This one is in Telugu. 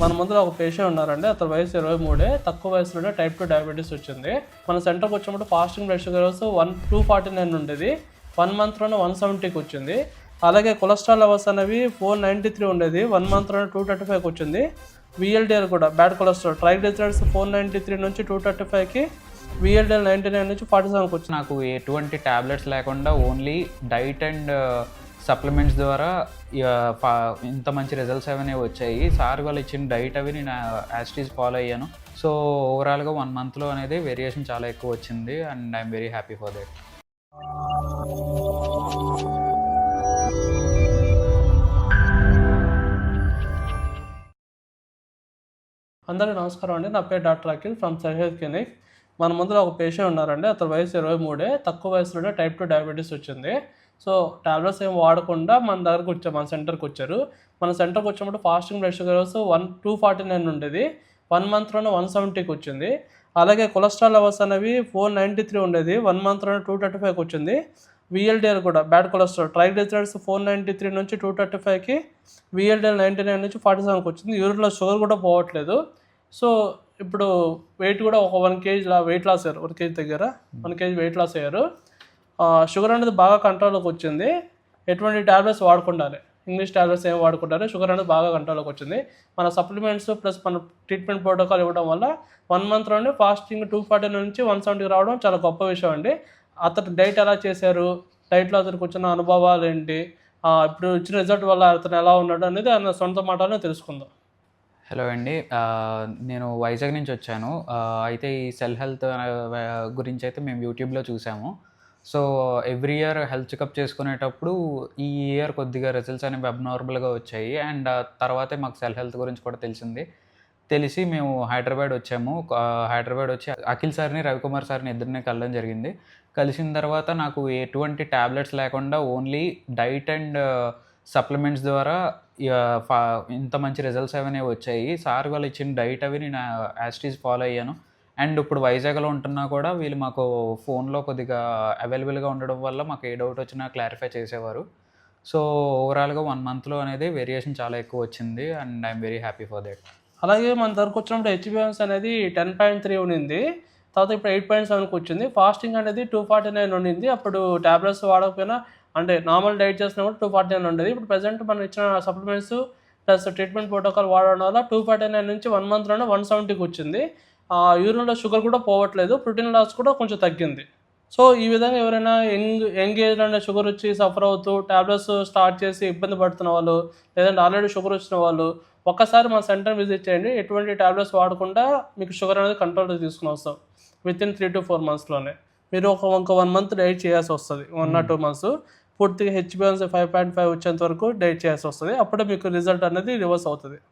మన ముందర ఒక పేషెంట్ ఉన్నారండి. అతని వయసు 23. తక్కువ వయసులోనే టైప్ 2 డయాబెటీస్ వచ్చింది. మన సెంటర్కి వచ్చినప్పుడు ఫాస్టింగ్ బ్లడ్ షుగర్ 249 ఉండేది. 1 మంత్లోనే 170కి వచ్చింది. అలాగే కొలెస్ట్రాల్ లెవెల్స్ అనేవి 493 ఉండేది. 1 మంత్లోనే 235కి వచ్చింది. VLDL కూడా బ్యాడ్ కొలెస్ట్రాల్ ట్రైగ్లిసరైడ్స్ 493 నుంచి 235కి, VLDL 99 నుంచి 47కి వచ్చింది. నాకు ఎటువంటి టాబ్లెట్స్ లేకుండా ఓన్లీ డైట్ అండ్ సప్లిమెంట్స్ ద్వారా ఇంత మంచి రిజల్ట్స్ అవన్నీ వచ్చాయి. సార్ వాళ్ళు ఇచ్చిన డైట్ అవి నేను యాస్టీస్ ఫాలో అయ్యాను. సో ఓవరాల్గా 1 మంత్లో అనేది వేరియేషన్ చాలా ఎక్కువ వచ్చింది and I'm very happy for that. అందరికీ నమస్కారం అండి. నా పేరు డాక్టర్ అఖిల్ ఫ్రమ్ సర్హెల్త్ క్లినిక్. మన ముందర ఒక పేషెంట్ ఉన్నారండి. అతని వయసు 23. తక్కువ వయసులోనే టైప్ 2 డయాబెటీస్ వచ్చింది. సో టాబ్లెట్స్ ఏం వాడకుండా మన దగ్గరకు వచ్చారు, మన సెంటర్కి వచ్చారు. మన సెంటర్కి వచ్చినప్పుడు ఫాస్టింగ్ బ్లడ్ షుగర్ 249 ఉండేది. 1 మంత్లోనే 170కి వచ్చింది. అలాగే కొలెస్ట్రాల్ లెవెల్స్ అనేవి 493 ఉండేది. 1 మంత్లోనే 235కి వచ్చింది. VLDL కూడా బ్యాడ్ కొలెస్ట్రాల్ ట్రైగ్లిసరైడ్స్ 493 నుంచి 235కి, VLDL 99 నుంచి 47కి వచ్చింది. యూరిన్లో షుగర్ కూడా పోవట్లేదు. సో ఇప్పుడు వెయిట్ కూడా ఒక 1 kg వెయిట్ లాస్ అయ్యారు. 1 kg దగ్గర 1 kg వెయిట్ లాస్ అయ్యారు. షుగర్ అనేది బాగా కంట్రోల్లోకి వచ్చింది. ఎటువంటి ట్యాబ్లెట్స్ వాడుకుంటారు, ఇంగ్లీష్ ట్యాబ్లెట్స్ ఏమి వాడుకుంటారు, షుగర్ అనేది బాగా కంట్రోల్లోకి వచ్చింది. మన సప్లిమెంట్స్ ప్లస్ మన ట్రీట్మెంట్ ప్రోటోకాల్ ఇవ్వడం వల్ల 1 మంత్లోనే ఫాస్టింగ్ 249 నుంచి 170కి రావడం చాలా గొప్ప విషయం అండి. అతను డైట్ ఎలా చేశారు, డైట్లో అతనికి వచ్చిన అనుభవాలు ఏంటి, ఇప్పుడు ఇచ్చిన రిజల్ట్ వల్ల అతను ఎలా ఉన్నాడు అనేది ఆయన సొంత మాటలోనే తెలుసుకుందాం. హలో అండి, నేను వైజాగ్ నుంచి వచ్చాను. అయితే ఈ సెల్ హెల్త్ గురించి అయితే మేము యూట్యూబ్లో చూసాము. So every year health checkup చేసుకునేటప్పుడు ఈ ఇయర్ కొద్దిగా రిజల్ట్స్ అనేవి అబ్నార్మల్గా వచ్చాయి. అండ్ తర్వాతే మాకు సెల్ హెల్త్ గురించి కూడా తెలిసి మేము హైదరాబాద్ వచ్చాము. హైదరాబాద్ వచ్చి అఖిల్ సార్ని, రవికుమార్ సార్ని ఇద్దరిని కలవడం జరిగింది. కలిసిన తర్వాత నాకు ఎటువంటి టాబ్లెట్స్ లేకుండా ఓన్లీ డైట్ అండ్ సప్లిమెంట్స్ ద్వారా ఇంత మంచి రిజల్ట్స్ అవన్నీ వచ్చాయి. సార్ వాళ్ళు ఇచ్చిన డైట్ అవి నేను యాస్టీస్ ఫాలో అయ్యాను. అండ్ ఇప్పుడు వైజాగ్లో ఉంటున్నా కూడా వీళ్ళు మాకు ఫోన్లో కొద్దిగా అవైలబుల్గా ఉండడం వల్ల మాకు ఏ డౌట్ వచ్చినా క్లారిఫై చేసేవారు. సో ఓవరాల్గా 1 మంత్లో అనేది వేరియేషన్ చాలా ఎక్కువ వచ్చింది and I'm very happy for that. అలాగే మన దగ్గరకు వచ్చినప్పుడు HbA1c అనేది 10.3 ఉండింది. తర్వాత ఇప్పుడు 8.7కి వచ్చింది. ఫాస్టింగ్ అనేది 249 ఉండింది. అప్పుడు ట్యాబ్లెట్స్ వాడకపోయినా అంటే నార్మల్ డైట్ చేసినప్పుడు 249 ఉండేది. ఇప్పుడు ప్రజెంట్ మనం ఇచ్చిన సప్లిమెంట్స్ ప్లస్ ట్రీట్మెంట్ ప్రోటోకాల్ వాడడం వల్ల 249 నుంచి 1 మంత్లోనే 170కి వచ్చింది. యూరిన్లో షుగర్ కూడా పోవట్లేదు. ప్రోటీన్ లాస్ కూడా కొంచెం తగ్గింది. సో ఈ విధంగా ఎవరైనా యంగ్ ఏజ్లోనే షుగర్ వచ్చి సఫర్ అవుతూ ట్యాబ్లెట్స్ స్టార్ట్ చేసి ఇబ్బంది పడుతున్న వాళ్ళు, లేదంటే ఆల్రెడీ షుగర్ వచ్చిన వాళ్ళు ఒక్కసారి మా సెంటర్ విజిట్ చేయండి. ఎటువంటి ట్యాబ్లెట్స్ వాడకుండా మీకు షుగర్ అనేది కంట్రోల్కి తీసుకుని వస్తాం. వితిన్ 3 to 4 monthsలోనే మీరు ఒక 1 month డైట్ చేయాల్సి వస్తుంది. 1 or 2 months పూర్తిగా HbA1c 5.5 వచ్చేంత వరకు డైట్ చేయాల్సి వస్తుంది. అప్పుడే మీకు రిజల్ట్ అనేది రివర్స్ అవుతుంది.